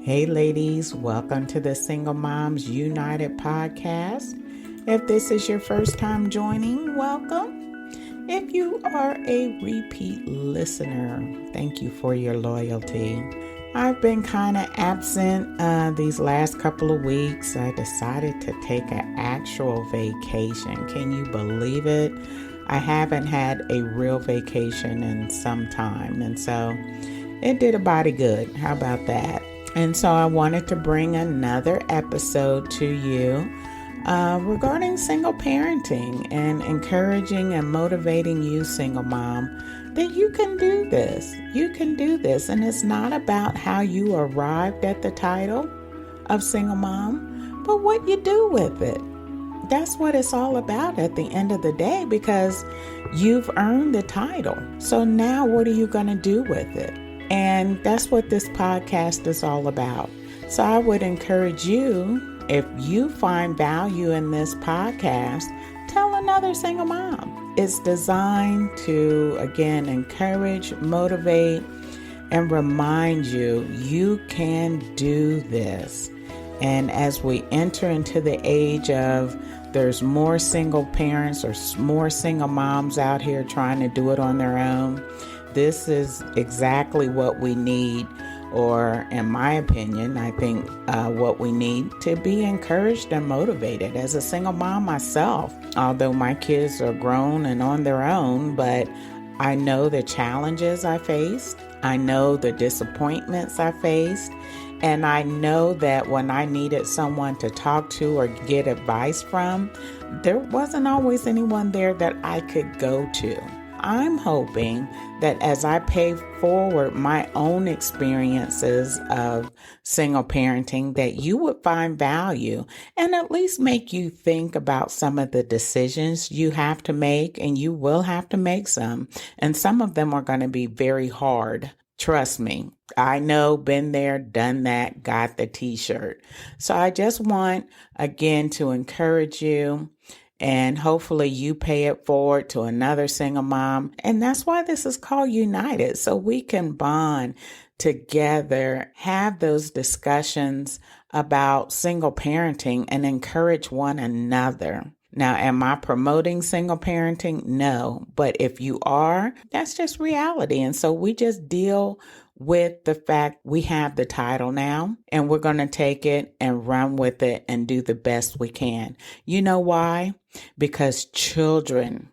Hey ladies, welcome to the Single Moms United podcast. If this is your first time joining, welcome. If you are a repeat listener, thank you for your loyalty. I've been kind of absent these last couple of weeks. I decided to take an actual vacation. Can you believe it? I haven't had a real vacation in some time, and so it did a body good. How about that? And so I wanted to bring another episode to you regarding single parenting and encouraging and motivating you, single mom, that you can do this. You can do this. And it's not about how you arrived at the title of single mom, but what you do with it. That's what it's all about at the end of the day, because you've earned the title. So now what are you going to do with it? And that's what this podcast is all about. So I would encourage you, if you find value in this podcast, tell another single mom. It's designed to, again, encourage, motivate, and remind you, you can do this. And as we enter into the age of there's more single parents or more single moms out here trying to do it on their own, this is exactly what we need, or in my opinion, I think what we need to be encouraged and motivated. As a single mom myself, although my kids are grown and on their own, but I know the challenges I faced. I know the disappointments I faced. And I know that when I needed someone to talk to or get advice from, there wasn't always anyone there that I could go to. I'm hoping that as I pay forward my own experiences of single parenting, that you would find value and at least make you think about some of the decisions you have to make, and you will have to make some. And some of them are going to be very hard. Trust me, I know, been there, done that, got the t-shirt. So I just want, again, to encourage you. And hopefully you pay it forward to another single mom. And that's why this is called United. So we can bond together, have those discussions about single parenting and encourage one another. Now, am I promoting single parenting? No. But if you are, that's just reality. And so we just deal with the fact we have the title now, and we're going to take it and run with it and do the best we can. You know why? Because children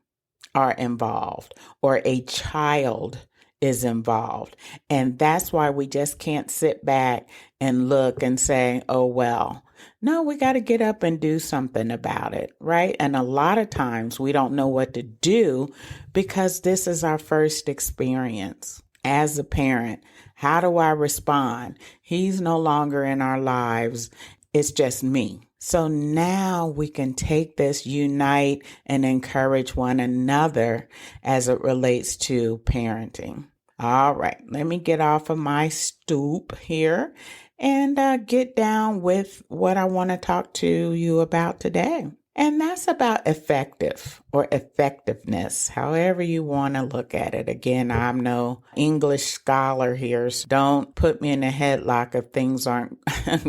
are involved, or a child is involved. And that's why we just can't sit back and look and say, oh, well. No, we got to get up and do something about it, right? And a lot of times we don't know what to do because this is our first experience. As a parent, how do I respond? He's no longer in our lives. It's just me. So now we can take this, unite, and encourage one another as it relates to parenting. All right, let me get off of my stoop here and get down with what I want to talk to you about today. And that's about effective or effectiveness, however you want to look at it. Again, I'm no English scholar here, so don't put me in a headlock if things aren't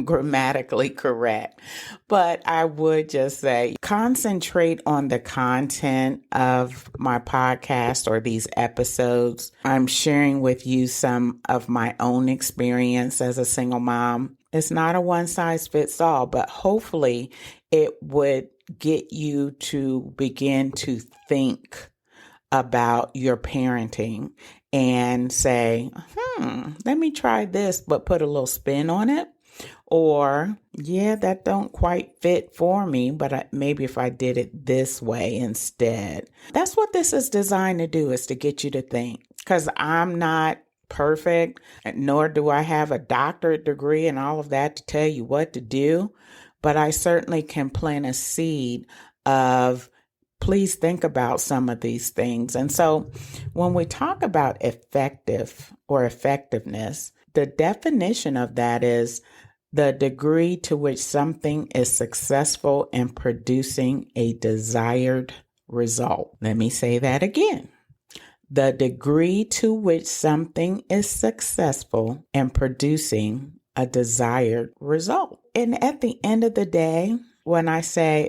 grammatically correct. But I would just say concentrate on the content of my podcast or these episodes. I'm sharing with you some of my own experience as a single mom. It's not a one size fits all, but hopefully it would get you to begin to think about your parenting and say, let me try this, but put a little spin on it. Or, yeah, that don't quite fit for me, but maybe if I did it this way instead. That's what this is designed to do, is to get you to think. Because I'm not perfect, nor do I have a doctorate degree and all of that to tell you what to do. But I certainly can plant a seed of, please think about some of these things. And so when we talk about effective or effectiveness, the definition of that is the degree to which something is successful in producing a desired result. Let me say that again. The degree to which something is successful in producing a desired result. And at the end of the day, when I say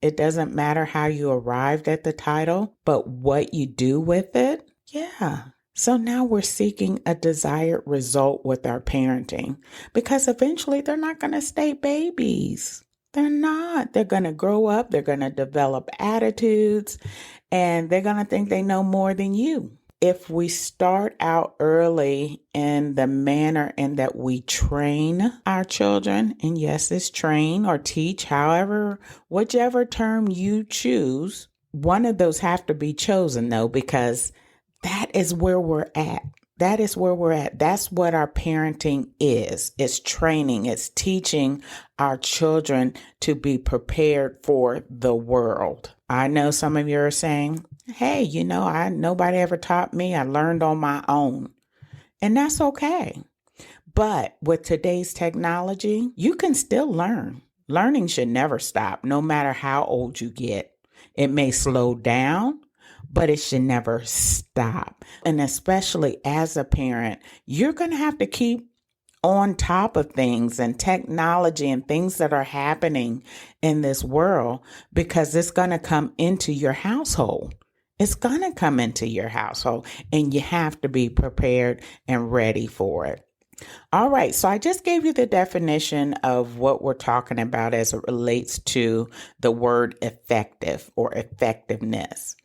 it doesn't matter how you arrived at the title, but what you do with it. Yeah. So now we're seeking a desired result with our parenting because eventually they're not going to stay babies. They're not. They're going to grow up. They're going to develop attitudes and they're going to think they know more than you. If we start out early in the manner in that we train our children, and yes, it's train or teach, however, whichever term you choose, one of those have to be chosen though, because that is where we're at. That is where we're at. That's what our parenting is. It's training. It's teaching our children to be prepared for the world. I know some of you are saying, hey, nobody ever taught me. I learned on my own. And that's okay. But with today's technology, you can still learn. Learning should never stop, no matter how old you get. It may slow down, but it should never stop. And especially as a parent, you're going to have to keep on top of things and technology and things that are happening in this world because it's going to come into your household. It's going to come into your household and you have to be prepared and ready for it. All right. So I just gave you the definition of what we're talking about as it relates to the word effective or effectiveness.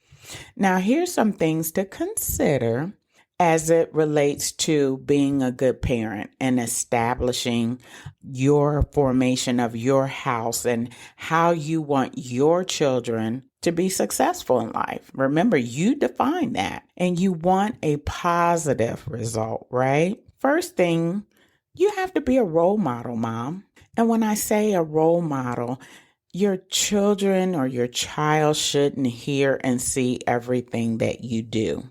Now, here's some things to consider as it relates to being a good parent and establishing your formation of your house and how you want your children to be successful in life. Remember, you define that and you want a positive result, right? First thing, you have to be a role model, mom. And when I say a role model, your children or your child shouldn't hear and see everything that you do.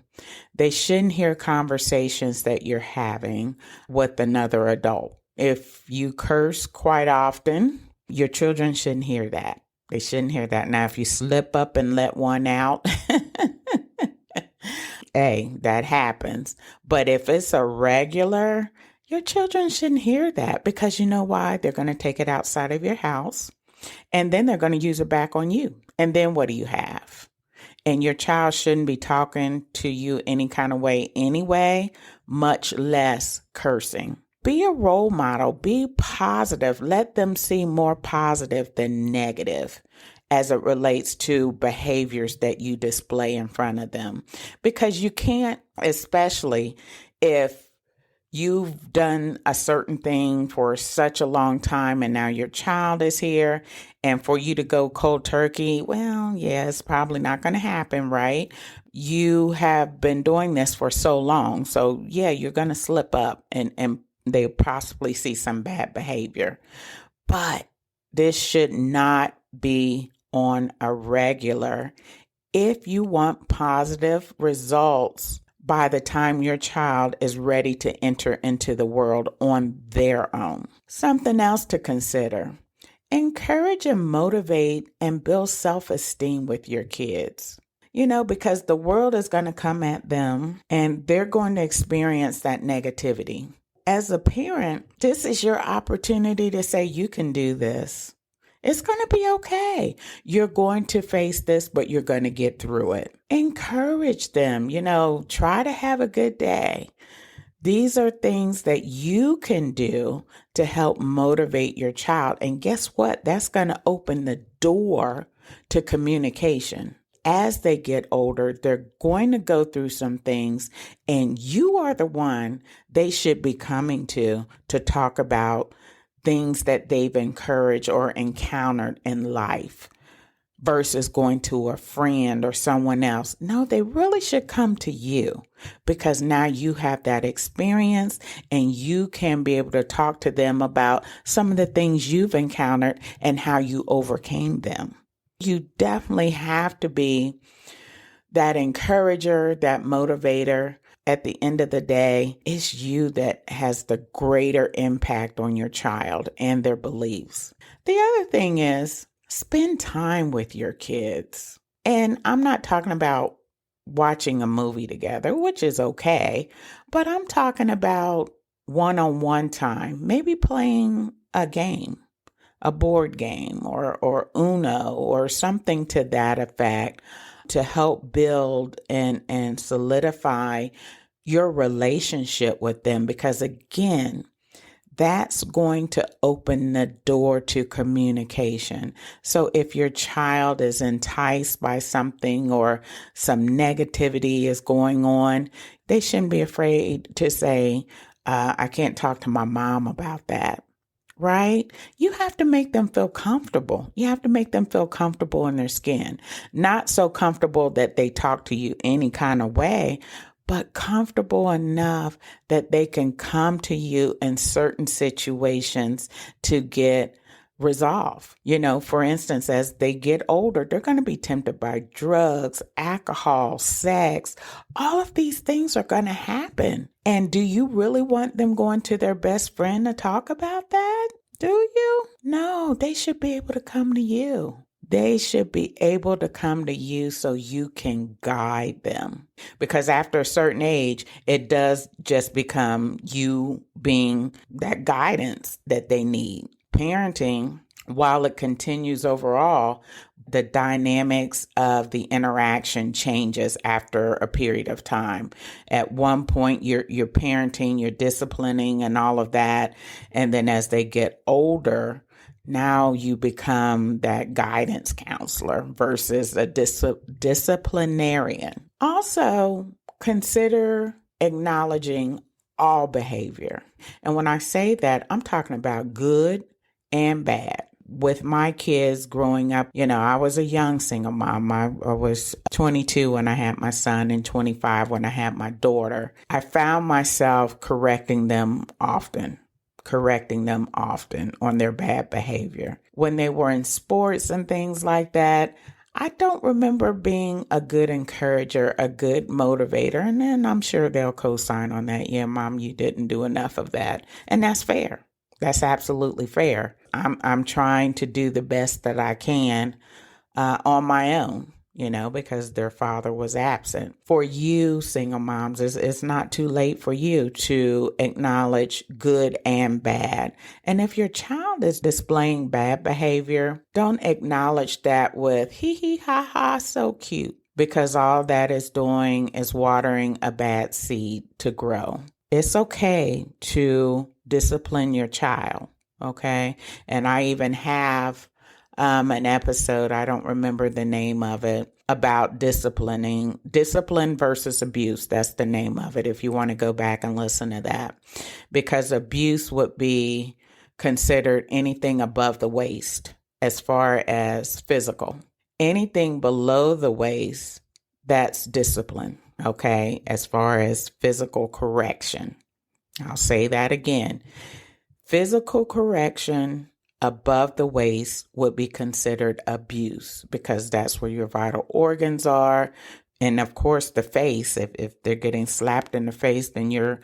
They shouldn't hear conversations that you're having with another adult. If you curse quite often, your children shouldn't hear that. They shouldn't hear that. Now, if you slip up and let one out, hey, that happens. But if it's a regular, your children shouldn't hear that because you know why? They're going to take it outside of your house. And then they're going to use it back on you. And then what do you have? And your child shouldn't be talking to you any kind of way anyway, much less cursing. Be a role model. Be positive. Let them see more positive than negative as it relates to behaviors that you display in front of them. Because you can't, especially if you've done a certain thing for such a long time and now your child is here and for you to go cold turkey, well, yeah, it's probably not going to happen, right? You have been doing this for so long. So yeah, you're going to slip up and they possibly see some bad behavior. But this should not be on a regular. If you want positive results by the time your child is ready to enter into the world on their own. Something else to consider. Encourage and motivate and build self-esteem with your kids. Because the world is going to come at them and they're going to experience that negativity. As a parent, this is your opportunity to say, you can do this. It's going to be okay. You're going to face this, but you're going to get through it. Encourage them, try to have a good day. These are things that you can do to help motivate your child. And guess what? That's going to open the door to communication. As they get older, they're going to go through some things, and you are the one they should be coming to talk about things that they've encouraged or encountered in life versus going to a friend or someone else. No, they really should come to you because now you have that experience and you can be able to talk to them about some of the things you've encountered and how you overcame them. You definitely have to be that encourager, that motivator. At the end of the day, it's you that has the greater impact on your child and their beliefs. The other thing is spend time with your kids. And I'm not talking about watching a movie together, which is okay, but I'm talking about one-on-one time, maybe playing a game, a board game or Uno or something to that effect to help build and solidify your relationship with them. Because again, that's going to open the door to communication. So if your child is enticed by something or some negativity is going on, they shouldn't be afraid to say, I can't talk to my mom about that. Right? You have to make them feel comfortable. You have to make them feel comfortable in their skin. Not so comfortable that they talk to you any kind of way, but comfortable enough that they can come to you in certain situations to get resolve. For instance, as they get older, they're going to be tempted by drugs, alcohol, sex. All of these things are going to happen. And do you really want them going to their best friend to talk about that? Do you? No, they should be able to come to you. They should be able to come to you so you can guide them. Because after a certain age, it does just become you being that guidance that they need. Parenting, while it continues overall, the dynamics of the interaction changes after a period of time. At one point, you're parenting, you're disciplining and all of that. And then as they get older, now you become that guidance counselor versus a disciplinarian. Also, consider acknowledging all behavior. And when I say that, I'm talking about good and bad. With my kids growing up, I was a young single mom. I was 22 when I had my son and 25 when I had my daughter. I found myself correcting them often on their bad behavior. When they were in sports and things like that, I don't remember being a good encourager, a good motivator. And then I'm sure they'll co-sign on that. Yeah, Mom, you didn't do enough of that. And that's fair. That's absolutely fair. I'm trying to do the best that I can on my own, because their father was absent. For you, single moms, it's not too late for you to acknowledge good and bad. And if your child is displaying bad behavior, don't acknowledge that with hee hee ha ha, so cute, because all that is doing is watering a bad seed to grow. It's okay to discipline your child, okay? And I even have an episode, I don't remember the name of it, about discipline versus abuse. That's the name of it, if you want to go back and listen to that. Because abuse would be considered anything above the waist as far as physical. Anything below the waist, that's discipline, okay, as far as physical correction. I'll say that again. Physical correction above the waist would be considered abuse because that's where your vital organs are. And of course, the face, if they're getting slapped in the face, then you're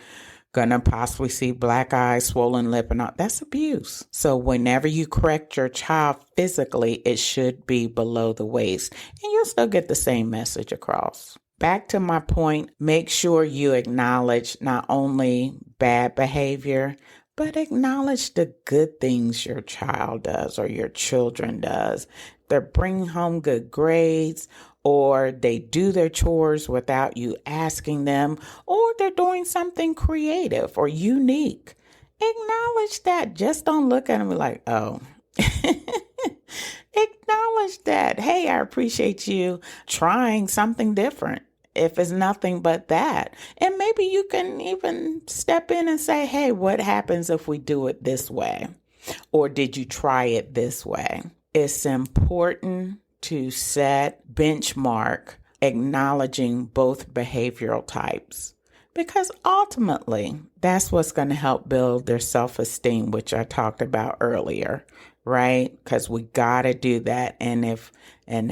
going to possibly see black eyes, swollen lip, and all. That's abuse. So whenever you correct your child physically, it should be below the waist. And you'll still get the same message across. Back to my point, make sure you acknowledge not only bad behavior, but acknowledge the good things your child does or your children does. They're bringing home good grades, or they do their chores without you asking them, or they're doing something creative or unique. Acknowledge that. Just don't look at them like, oh. Acknowledge that. Hey, I appreciate you trying something different. If it's nothing but that. And maybe you can even step in and say, hey, what happens if we do it this way? Or did you try it this way? It's important to set benchmark acknowledging both behavioral types, because ultimately that's what's going to help build their self-esteem, which I talked about earlier, right? Because we got to do that. And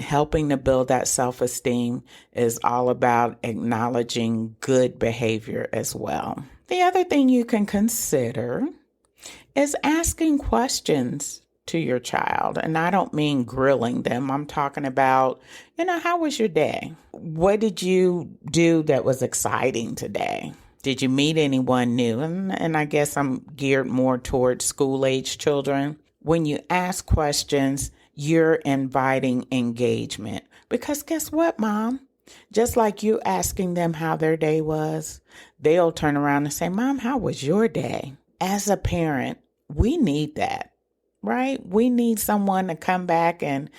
helping to build that self-esteem is all about acknowledging good behavior as well. The other thing you can consider is asking questions to your child. And I don't mean grilling them. I'm talking about, how was your day? What did you do that was exciting today? Did you meet anyone new? And I guess I'm geared more towards school-age children. When you ask questions, you're inviting engagement. Because guess what, Mom? Just like you asking them how their day was, they'll turn around and say, Mom, how was your day? As a parent, we need that, right? We need someone to come back and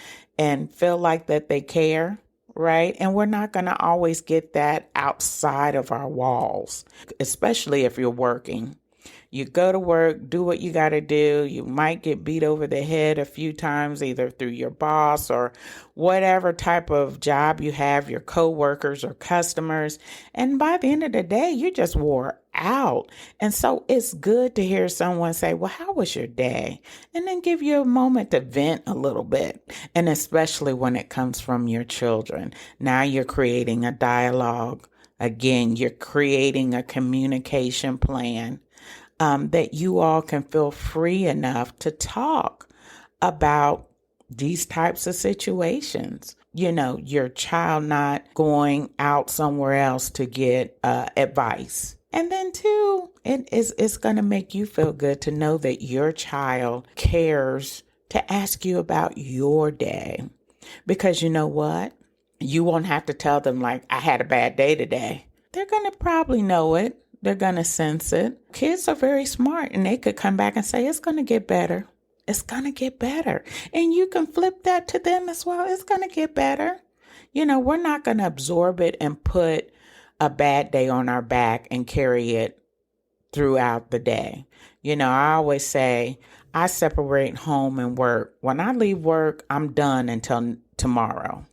feel like that they care. Right? And we're not going to always get that outside of our walls, especially if you're working. You go to work, do what you got to do. You might get beat over the head a few times, either through your boss or whatever type of job you have, your coworkers or customers. And by the end of the day, you just wore out. And so it's good to hear someone say, well, how was your day? And then give you a moment to vent a little bit. And especially when it comes from your children. Now you're creating a dialogue. Again, you're creating a communication plan. That you all can feel free enough to talk about these types of situations. You know, your child not going out somewhere else to get advice. And then two, it's going to make you feel good to know that your child cares to ask you about your day. Because you know what? You won't have to tell them like, I had a bad day today. They're going to probably know it. They're going to sense it. Kids are very smart and they could come back and say, it's going to get better. It's going to get better. And you can flip that to them as well. It's going to get better. You know, we're not going to absorb it and put a bad day on our back and carry it throughout the day. You know, I always say I separate home and work. When I leave work, I'm done until tomorrow.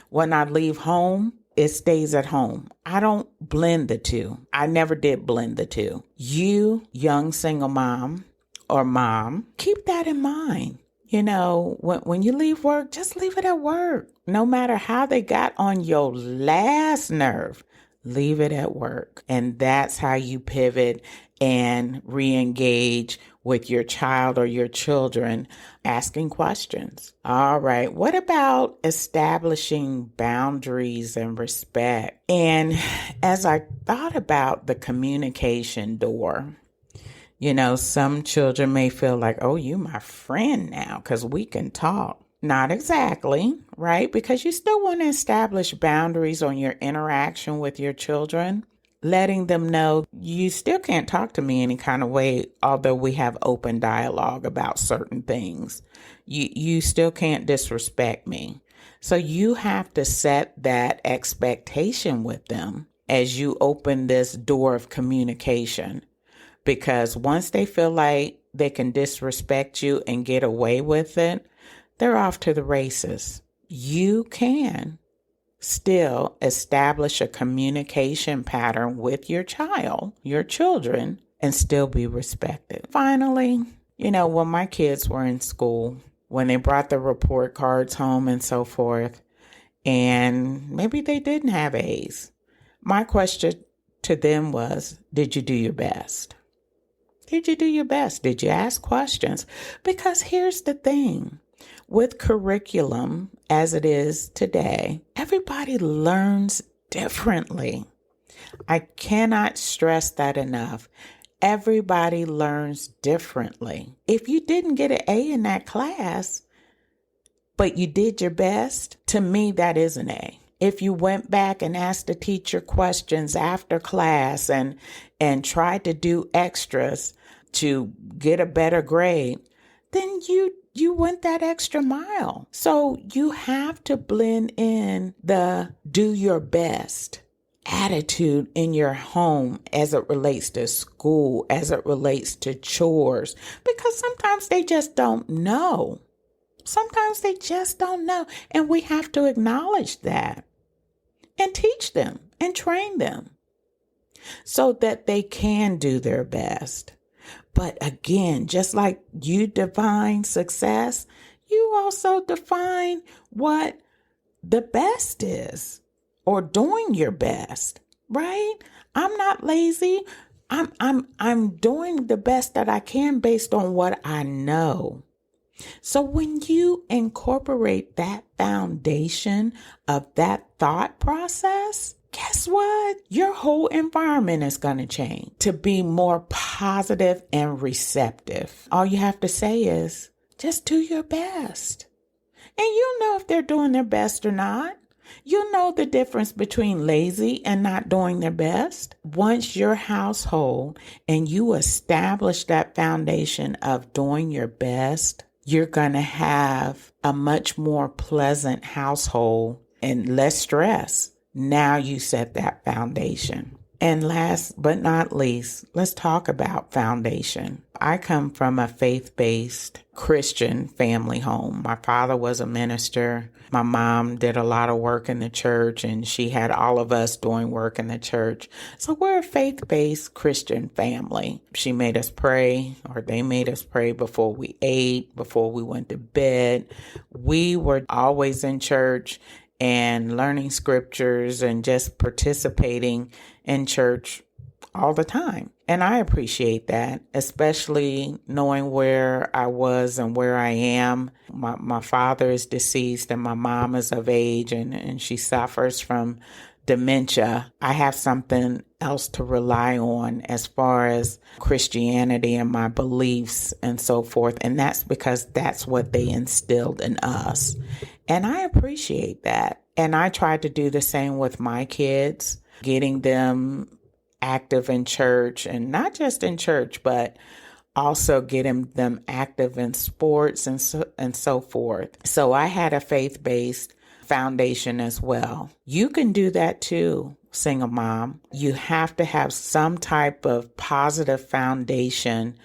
When I leave home, it stays at home. I don't blend the two. I never did blend the two. You, young single mom or mom, keep that in mind. You know, when you leave work, just leave it at work. No matter how they got on your last nerve, leave it at work. And that's how you pivot and re-engage with your child or your children, asking questions. All right. What about establishing boundaries and respect? And as I thought about the communication door, you know, some children may feel like, oh, you my friend now because we can talk. Not exactly, right? Because you still want to establish boundaries on your interaction with your children, letting them know you still can't talk to me any kind of way, although we have open dialogue about certain things. You still can't disrespect me. So you have to set that expectation with them as you open this door of communication. Because once they feel like they can disrespect you and get away with it, they're off to the races. You can still establish a communication pattern with your child, your children, and still be respected. Finally, you know, when my kids were in school, when they brought the report cards home and so forth, and maybe they didn't have A's, my question to them was, did you do your best? Did you do your best? Did you ask questions? Because here's the thing. With curriculum as it is today, everybody learns differently. I cannot stress that enough. Everybody learns differently. If you didn't get an A in that class, but you did your best, to me, that is an A. If you went back and asked the teacher questions after class and tried to do extras to get a better grade, then you went that extra mile. So you have to blend in the do your best attitude in your home as it relates to school, as it relates to chores, because sometimes they just don't know. Sometimes they just don't know. And we have to acknowledge that and teach them and train them so that they can do their best. But again, just like you define success, you also define what the best is, or doing your best, right? I'm not lazy. I'm doing the best that I can based on what I know. So when you incorporate that foundation of that thought process, guess what? Your whole environment is going to change to be more positive and receptive. All you have to say is just do your best. And you'll know if they're doing their best or not. You'll know the difference between lazy and not doing their best. Once your household and you establish that foundation of doing your best, you're going to have a much more pleasant household and less stress. Now you set that foundation. And last but not least, let's talk about foundation. I come from a faith-based Christian family home. My father was a minister. My mom did a lot of work in the church, and she had all of us doing work in the church. So we're a faith-based Christian family. She made us pray, or they made us pray before we ate, before we went to bed. We were always in church and learning scriptures and just participating in church all the time. And I appreciate that, especially knowing where I was and where I am. My father is deceased and my mom is of age and she suffers from dementia. I have something else to rely on as far as Christianity and my beliefs and so forth. And that's because that's what they instilled in us. And I appreciate that. And I try to do the same with my kids, getting them active in church, and not just in church, but also getting them active in sports and so forth. So I had a faith-based foundation as well. You can do that too, single mom. You have to have some type of positive foundation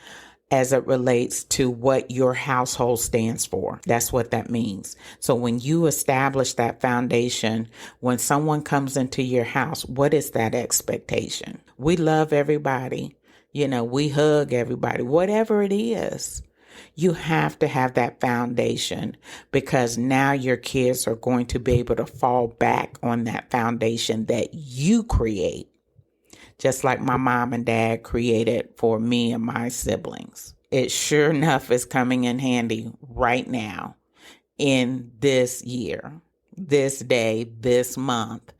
as it relates to what your household stands for. That's what that means. So when you establish that foundation, when someone comes into your house, what is that expectation? We love everybody. We hug everybody, whatever it is. You have to have that foundation because now your kids are going to be able to fall back on that foundation that you create. Just like my mom and dad created for me and my siblings. It sure enough is coming in handy right now in this year, this day, this month.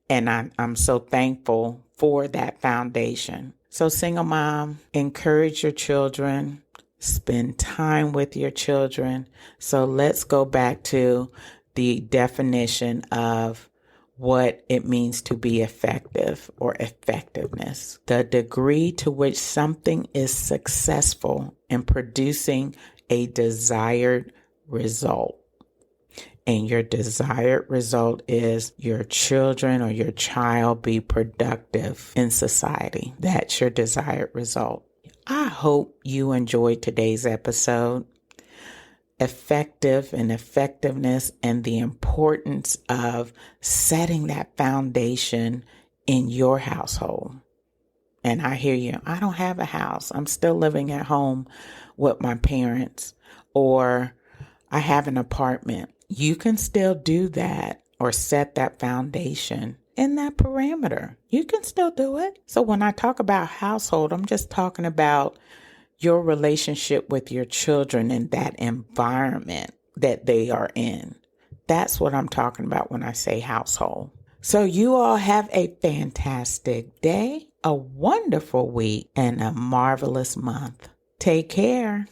And I'm so thankful for that foundation. So single mom, encourage your children, spend time with your children. So let's go back to the definition of what it means to be effective or effectiveness. The degree to which something is successful in producing a desired result. And your desired result is your children or your child be productive in society. That's your desired result. I hope you enjoyed today's episode. Effective and effectiveness and the importance of setting that foundation in your household. And I hear you. I don't have a house. I'm still living at home with my parents, or I have an apartment. You can still do that or set that foundation in that parameter. You can still do it. So when I talk about household, I'm just talking about your relationship with your children and that environment that they are in. That's what I'm talking about when I say household. So you all have a fantastic day, a wonderful week, and a marvelous month. Take care.